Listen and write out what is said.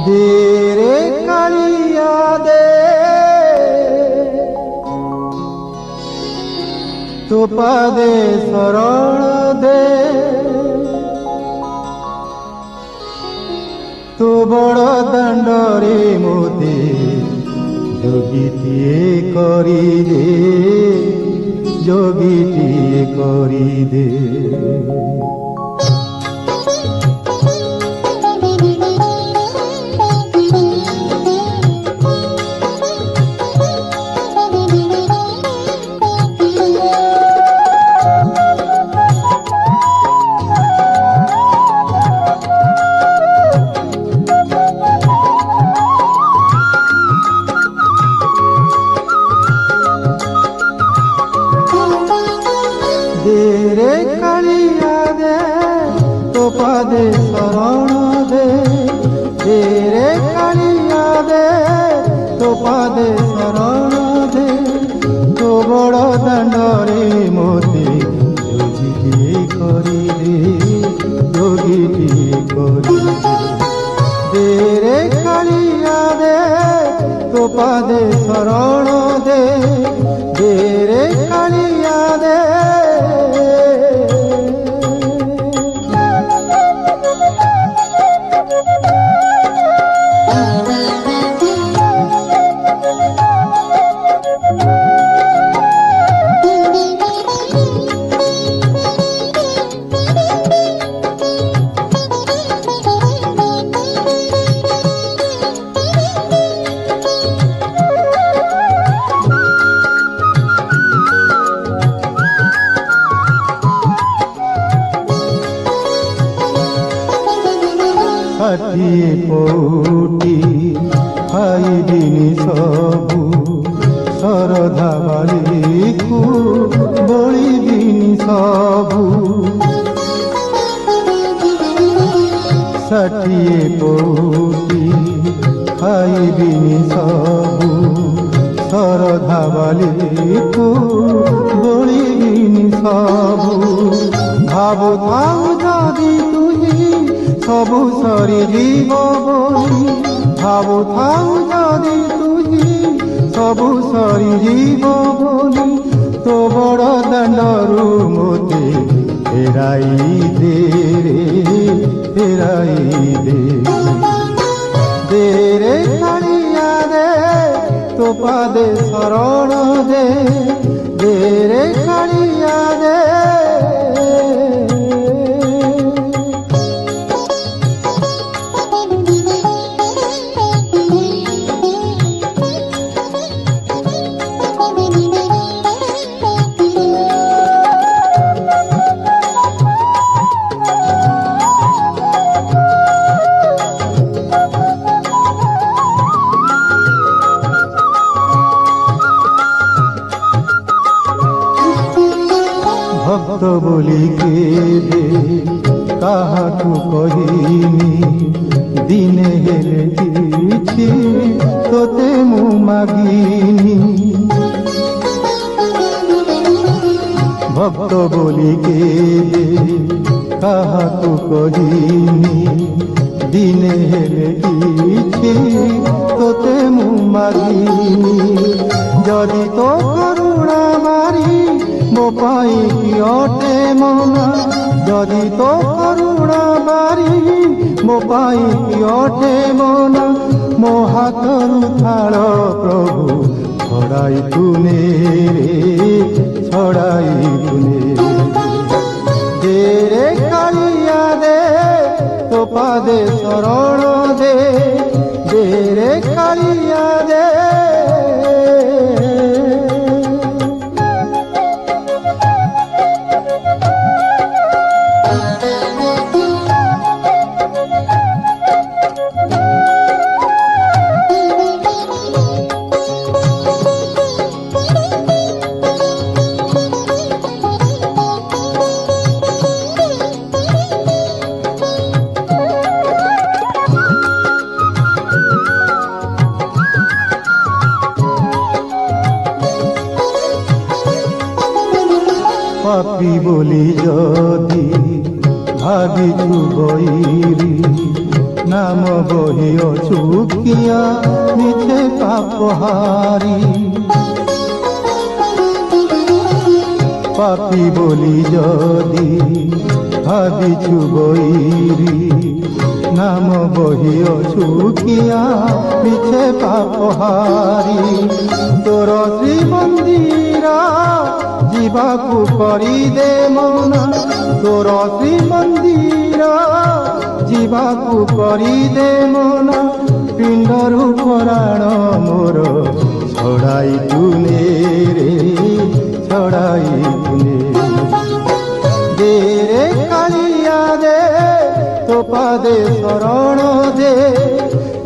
दे रे कालिया दे तो पादे शरण दे तो बड़ दांडरे मोते जोगीटिए करी दे जोगीटिए करी दे। दे रे कालिया दे तो पादे शरण दे रे कालिया दे तो पादे शरण दे तो बड़ दांडरे मोते जोगीटिए करी दे जोगीटिए करी दे रे कालिया दे तो पादे शरण दे रे कालिया दे। ষাঠিয়ে পৌটি খাইবিনি সবু শরধা বালিকু বলিবিনি সবু ষাঠিয়ে পৌটি খাইবিনি সবু শরধা বালিকু বলিবিনি সবু ভাবুথাও যদি তুই सबु सरी जीव बोली भावुथाऊ जदि तुझी सबु सरी जीव बोली तो बड़ दांडरू मोते फेराई दे रे फेराई दे रे कालिया दे तो पादे शरण दे रे कालिया दे। भक्त बोली के दे काहाकू कहिनी दिने हेले किछि तोते मु मागिनी भक्त बोली के दे काहाकू कहिनी दिने हेले किछि तोते मु मागिनी जदि तो करुणा मारी मो पाई कियोटे मना जदि तो करुणा बारी मो पाई कियोटे मना मो हाथरु थाल प्रभु छड़ाई तुने रे छड़ाई तुने दे रे कालिया दे तो पादे शरण दे रे कालिया दे। পাপি বলি যদি ভাবিছু বৈরি নাম বহি অচুকিয়া মিছে পাপহারি পাপি বলি যদি ভাবিছু বৈরি নাম বহি অচুকিয়া মিছে পাপহারি তোর শ্রীমন্দির ଯିବାକୁ କରିଦେ ମନା ତୋର ଶ୍ରୀମନ୍ଦିର ଯିବାକୁ କରିଦେ ମନା ପିଣ୍ଡରୁ ପରାଣ ମୋର ଛଡ଼ାଇ ତୁନେ ରେ ଛଡ଼ାଇ ତୁନେ ଦେ ରେ କାଳିଆ ଦେ ତୋ ପାଦେ ଶରଣ ଦେ